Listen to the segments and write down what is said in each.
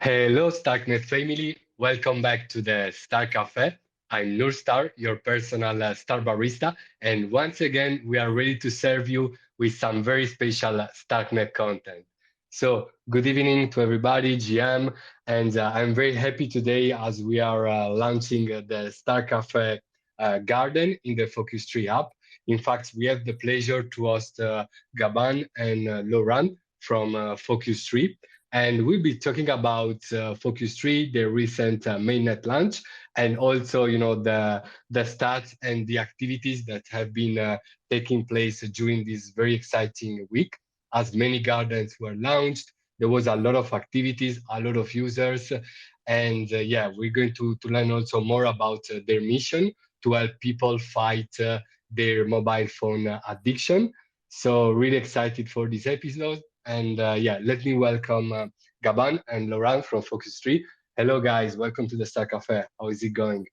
Hello, Starknet family. Welcome back to the Star Cafe. I'm Nur Star, your personal Star barista. And once again, we are ready to serve you with some very special Starknet content. So, good evening to everybody, GM. And I'm very happy today as we are launching the Star Cafe Garden in the Focus Tree app. In fact, we have the pleasure to host Gaban and Laurent from Focus Tree, and we'll be talking about Focus 3, the recent mainnet launch, and also, the stats and the activities that have been taking place during this very exciting week. As many gardens were launched, there was a lot of activities, a lot of users, and yeah, we're going to learn also more about their mission to help people fight their mobile phone addiction. So really excited for this episode. And yeah, let me welcome Gaban and Laurent from Focus 3. Hello, guys. Welcome to the Star Cafe. How is it going?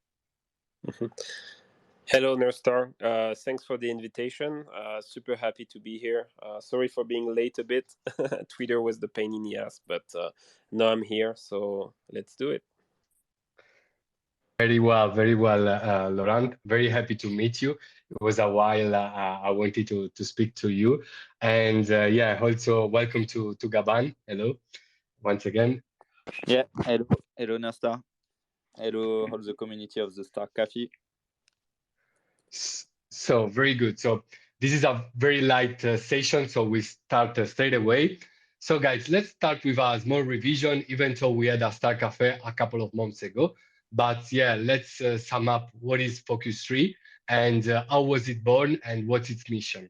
Hello, Nerstar. Thanks for the invitation. Super happy to be here. Sorry for being late a bit. Twitter was the pain in the ass, but now I'm here, so let's do it. Very well, Laurent. Very happy to meet you. It was a while I wanted to speak to you. And yeah, also welcome to Gaban. Hello, once again. Yeah, hello Nasta. Hello all the community of the Star Cafe. So very good. So this is a very light session, so we start straight away. So guys, let's start with a small revision, even though we had a Star Cafe a couple of months ago. But yeah, let's sum up what is Focus 3 and how was it born and what's its mission.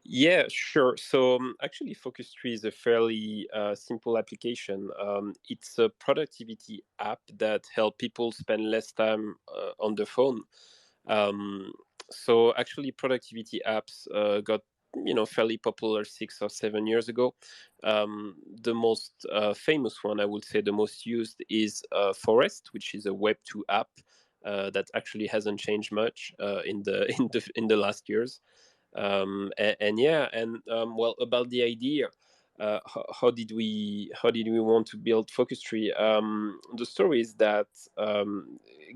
Yeah, sure. So actually, Focus Tree is a fairly simple application. It's a productivity app that help people spend less time on the phone. So actually, productivity apps got fairly popular 6 or 7 years ago. The most famous one, I would say, the most used is Forest, which is a Web2 app that actually hasn't changed much in the in the last years. Well, about the idea, how did we want to build Focus Tree? The story is that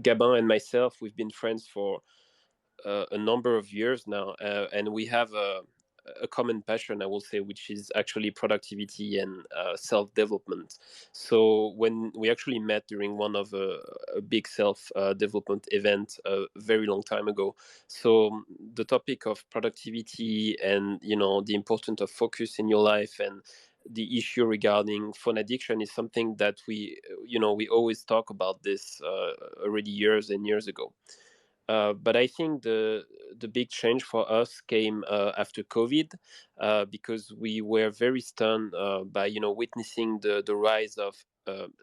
Gabin and myself, we've been friends for a number of years now, and we have a common passion, I will say, which is actually productivity and self-development. So when we actually met during one of a big self-development event a very long time ago, so the topic of productivity and the importance of focus in your life and the issue regarding phone addiction is something that we always talk about this already years and years ago. But I think the big change for us came after COVID, because we were very stunned by witnessing the rise of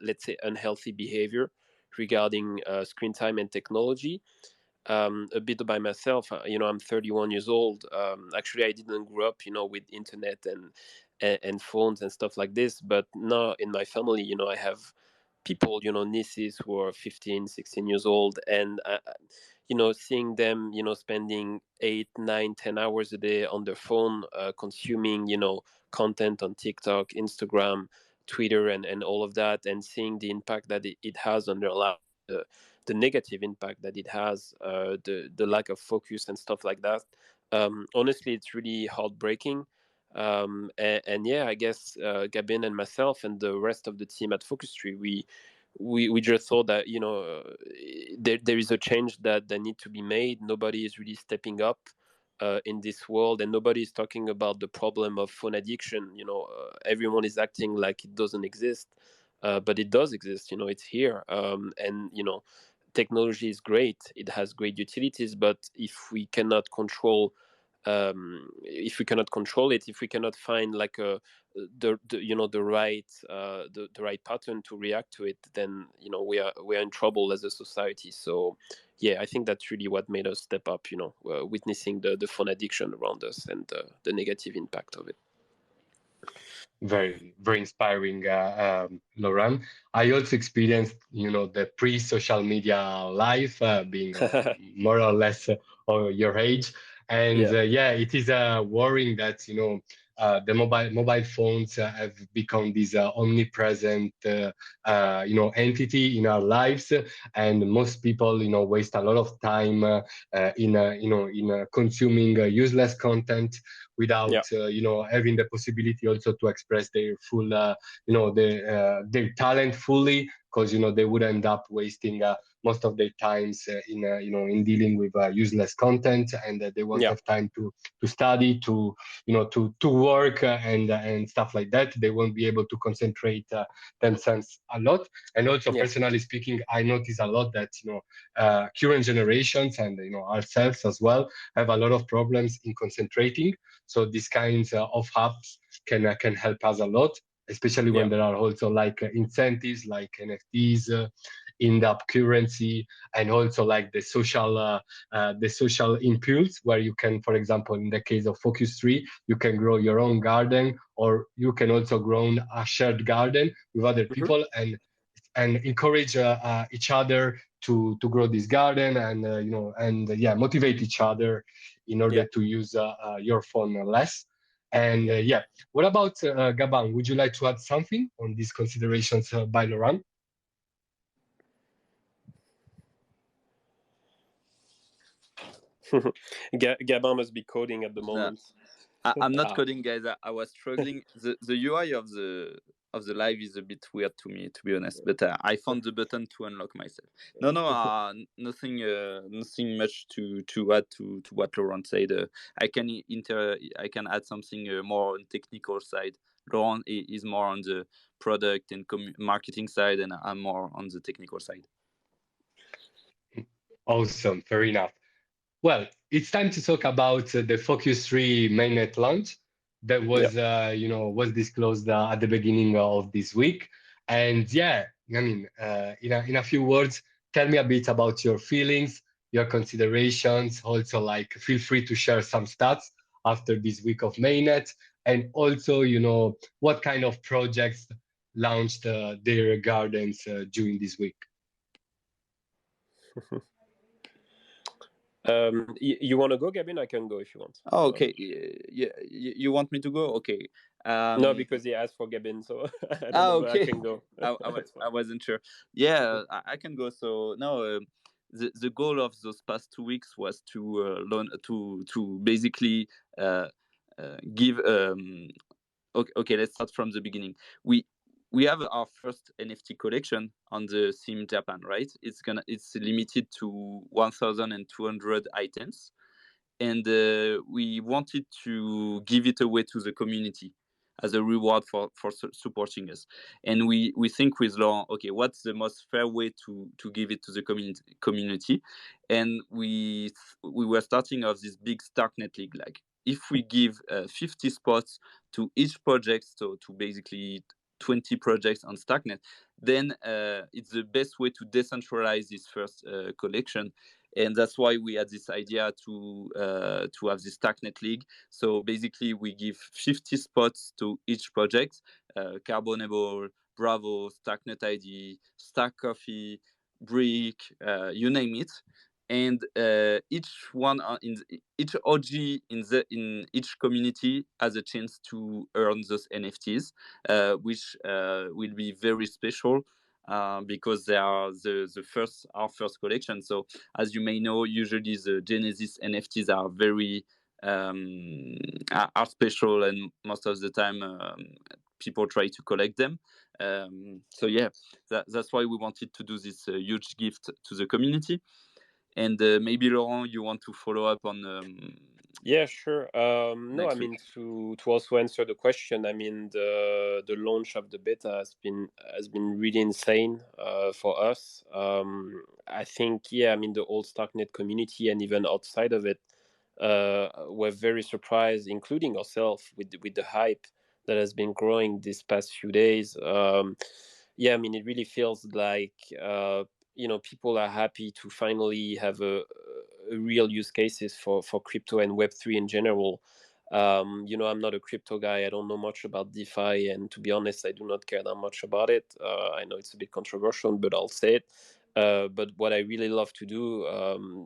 let's say unhealthy behavior regarding screen time and technology. A bit by myself, I'm 31 years old. Actually, I didn't grow up, with internet and phones and stuff like this. But now in my family, I have people, nieces who are 15, 16 years old, and seeing them, spending 8, 9, 10 hours a day on their phone, consuming, content on TikTok, Instagram, Twitter, and all of that, and seeing the impact that it has on their life, the negative impact that it has, the lack of focus and stuff like that. Honestly, it's really heartbreaking. And yeah, I guess Gabin and myself and the rest of the team at Focus Tree, we just thought that there is a change that need to be made. Nobody is really stepping up in this world, and nobody is talking about the problem of phone addiction. Everyone is acting like it doesn't exist, but it does exist. It's here, and technology is great. It has great utilities, but if we cannot control it, if we cannot find like the right pattern to react to it, then we are in trouble as a society. So yeah, I think that's really what made us step up, witnessing the phone addiction around us and the negative impact of it. Very, very inspiring, Laurent. I also experienced, the pre-social media life, being more or less your age. And Yeah. yeah, it is worrying that, the mobile phones have become this omnipresent entity in our lives, and most people waste a lot of time in consuming useless content without having the possibility also to express their full their talent fully, because they would end up wasting most of their times in dealing with useless content, and they won't have time to study, to work, and stuff like that. They won't be able to concentrate themselves a lot. And also, personally speaking, I notice a lot that current generations, and ourselves as well, have a lot of problems in concentrating. So these kinds of apps can help us a lot, especially when there are also like incentives like NFTs, in-app currency, and also like the social impulse, where you can, for example, in the case of Focus Tree, you can grow your own garden, or you can also grow a shared garden with other people, and encourage each other to grow this garden, and motivate each other in order to use your phone less. And what about Gabon? Would you like to add something on these considerations by Laurent? Gabin must be coding at the moment. I'm not coding, guys. I was struggling. The UI of the live is a bit weird to me, to be honest. But I found the button to unlock myself. Nothing much to add to what Laurent said. I can add something more on technical side. Laurent is more on the product and marketing side, and I'm more on the technical side. Awesome, fair enough. Well, it's time to talk about the Focus 3 mainnet launch that was disclosed at the beginning of this week. And in a few words, tell me a bit about your feelings, your considerations. Also, like, feel free to share some stats after this week of mainnet, and also, what kind of projects launched their gardens during this week. You want to go, Gabin? I can go if you want. Oh, okay. Yeah, you want me to go? Okay. No, because he asked for Gabin, so I don't know, okay. I can go. I wasn't sure. Yeah, I can go. So no, the goal of those past 2 weeks was to learn to basically give. Okay, let's start from the beginning. We have our first NFT collection on the theme Japan, right? It's limited to 1,200 items, and we wanted to give it away to the community as a reward for supporting us. And we think with Laurent, okay, what's the most fair way to give it to the community? And we were starting off this big Starknet league. Like, if we give 50 spots to each project, so to basically 20 projects on Starknet, then it's the best way to decentralize this first collection. And that's why we had this idea to have this Starknet league. So basically, we give 50 spots to each project: Carbonable, Bravo, Starknet ID, Stark Coffee, Brick, you name it. And each one each OG in each community has a chance to earn those NFTs, which will be very special. Because they are our first collection. So as you may know, usually the Genesis NFTs are very are special, and most of the time people try to collect them. So yeah, that's why we wanted to do this huge gift to the community. And maybe Laurent, you want to follow up on? Yeah, sure. No, I mean, to also answer the question, I mean, the launch of the beta has been really insane for us. I think, I mean, the old Starknet community and even outside of it were very surprised, including ourselves, with the hype that has been growing these past few days. I mean, it really feels like people are happy to finally have a real use cases for crypto and Web3 in general. I'm not a crypto guy. I don't know much about DeFi, and to be honest, I do not care that much about it. I know it's a bit controversial, but I'll say it. But what I really love to do,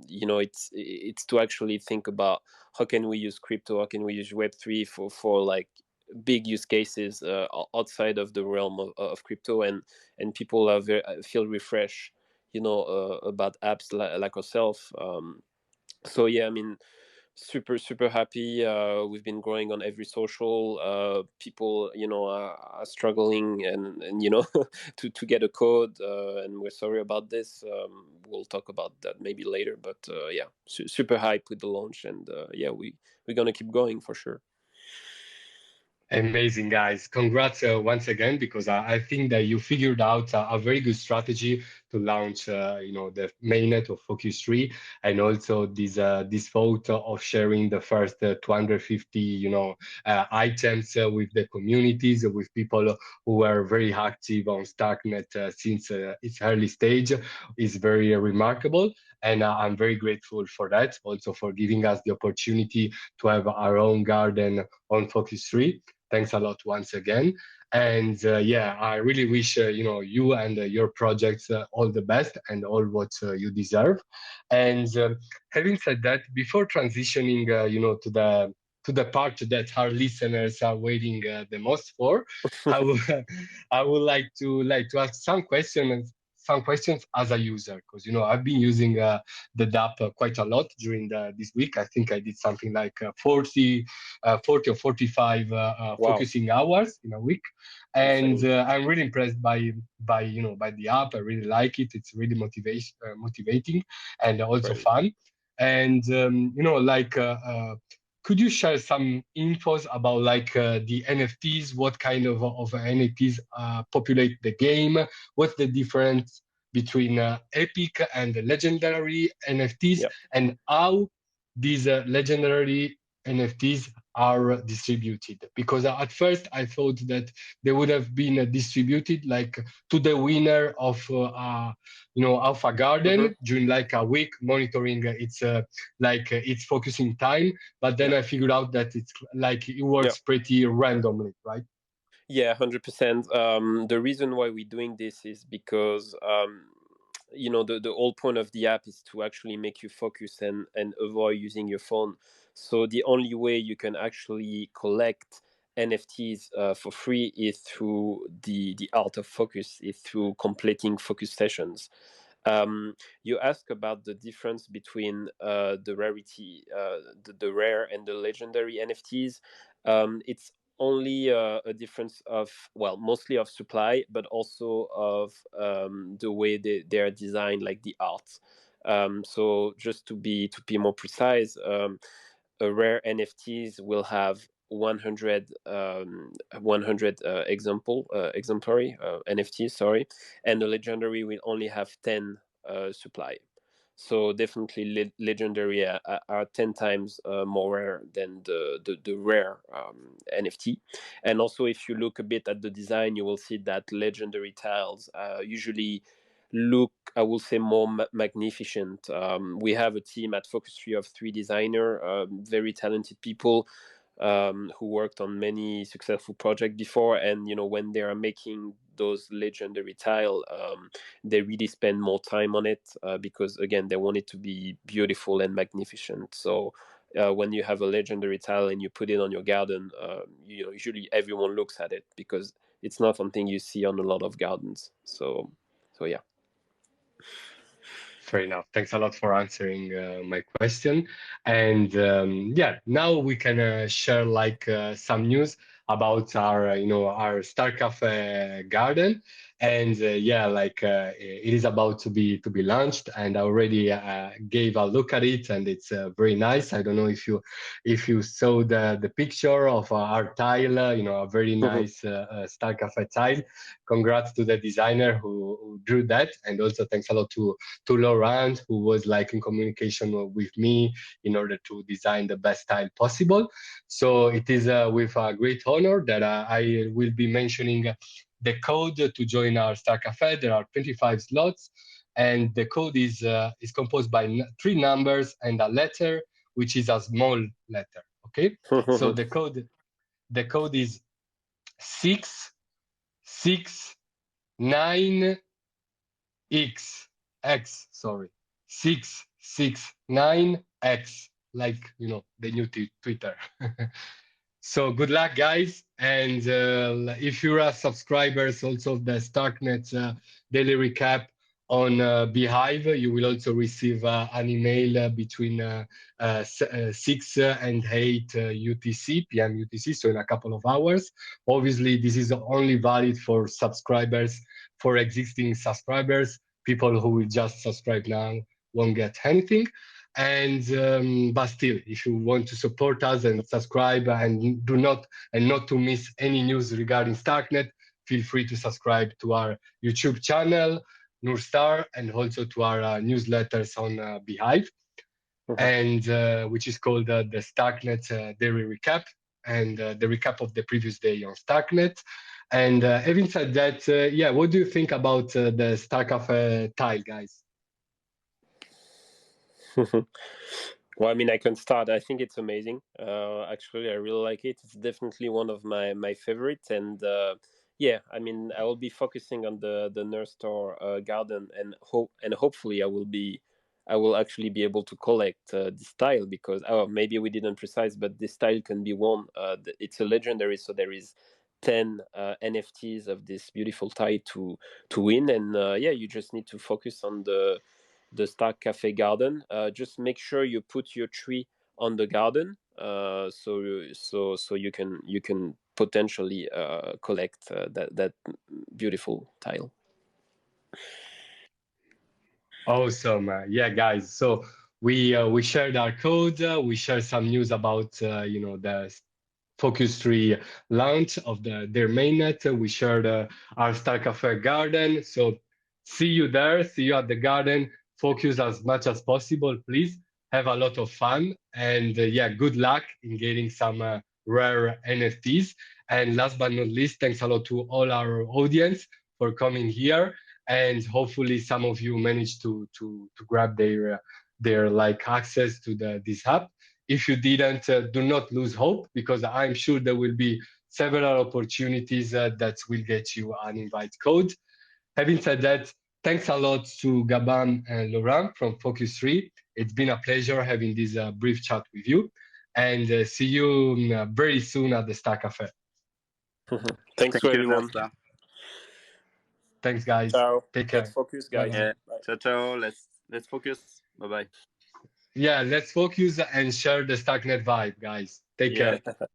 it's to actually think about how can we use crypto, how can we use Web3 for like big use cases outside of the realm of crypto, and people are feel refreshed, about apps like ourselves. So yeah, I mean, super happy. We've been growing on every social. People, are struggling, and to get a code, and we're sorry about this. We'll talk about that maybe later, but yeah, super hype with the launch, and yeah, we're gonna keep going for sure. Amazing, guys. Congrats once again, because I think that you figured out a very good strategy to launch, the mainnet of Focus 3, and also this thought of sharing the first 250, items with the communities, with people who were very active on Starknet since its early stage is very remarkable. And I'm very grateful for that, also for giving us the opportunity to have our own garden on Focus 3. Thanks a lot once again. And yeah, I really wish you and your projects all the best and all what you deserve. And having said that, before transitioning, to the part that our listeners are waiting the most for, I would I would like to ask some questions as a user, because I've been using the dApp quite a lot during this week. I think I did something like 40 or 45 Wow. focusing hours in a week, and Insane. I'm really impressed by the app. I really like it. It's really motivating and also Great. fun. And could you share some infos about like the NFTs? What kind of NFTs populate the game? What's the difference between epic and legendary NFTs, Yeah. and how these legendary NFTs are distributed? Because at first I thought that they would have been distributed like to the winner of Alpha Hmm. Garden during like a week, monitoring its focusing time. But then Yeah. I figured out that it's like it Yeah. works pretty randomly, right? Yeah, 100%. The reason why we're doing this is because the whole point of the app is to actually make you focus and avoid using your phone. So the only way you can actually collect NFTs for free is through the art of focus, is through completing focus sessions. You ask about the difference between the rarity, the rare and the legendary NFTs. It's only a difference of, well, mostly of supply, but also of the way they are designed, like the art. So just to be more precise, a rare NFTs will have 100 exemplary NFTs, sorry, and the legendary will only have 10 supply. So definitely legendary are 10 times more rare than the rare NFT. And also, if you look a bit at the design, you will see that legendary tiles usually look, I will say, more magnificent. We have a team at Focus 3 of 3 designer, very talented people who worked on many successful projects before, and when they are making those legendary tile, they really spend more time on it because again they want it to be beautiful and magnificent. So when you have a legendary tile and you put it on your garden, usually everyone looks at it because it's not something you see on a lot of gardens. So yeah. Fair enough. Thanks a lot for answering my question. And yeah, now we can share like some news about our Star Cafe garden. And yeah, like it is about to be launched, and I already gave a look at it, and it's very nice. I don't know if you saw the picture of our tile, a very nice Star Cafe tile. Congrats to the designer who drew that, and also thanks a lot to Laurent, who was like in communication with me in order to design the best style possible. So it is with a great honor that I will be mentioning the code to join our Star Cafe. There are 25 slots, and the code is composed by three numbers and a letter, which is a small letter. Okay, so the code is 669X. X, sorry, 669X, like the new Twitter. So good luck, guys. And if you're a subscribers also of the Starknet daily recap on Beehive, you will also receive an email between 6 and 8 UTC, PM UTC, so in a couple of hours. Obviously, this is only valid for subscribers, for existing subscribers. People who will just subscribe now won't get anything. And but still, if you want to support us and subscribe and not to miss any news regarding Starknet, feel free to subscribe to our YouTube channel, Nurstar, and also to our newsletters on Beehive, and which is called the Starknet Daily Recap, and the recap of the previous day on Starknet. And having said that, yeah, what do you think about the Starcafe tile, guys? Well, I mean, I can start. I think it's amazing. Actually, I really like it. It's definitely one of my favorites. And yeah, I mean, I will be focusing on the Nurse Store garden, and hopefully I will actually be able to collect this tile, because maybe we didn't precise, but this tile can be won. It's a legendary, so there is 10 NFTs of this beautiful tile to win. And yeah, you just need to focus on the Stark Cafe garden. Just make sure you put your tree on the garden, so you can potentially collect that beautiful tile. Awesome. Yeah, guys. So we shared our code. We shared some news about the Focus Tree launch of their mainnet. We shared our Star Cafe garden. So see you there. See you at the garden. Focus as much as possible, please. Have a lot of fun, and yeah, good luck in getting some rare NFTs. And last but not least, thanks a lot to all our audience for coming here. And hopefully, some of you managed to grab their like access to this app. If you didn't, do not lose hope, because I'm sure there will be several opportunities that will get you an invite code. Having said that, thanks a lot to Gabon and Laurent from Focus 3. It's been a pleasure having this brief chat with you, and see you very soon at the Star Cafe. Thanks Thank to you, everyone. Nasta. Thanks, guys. Ciao. Take care. Let's focus, guys. Bye-bye. Yeah. Bye. Ciao, ciao. Let's focus. Bye bye. Yeah, let's focus and share the Starknet vibe, guys. Take Yeah. care.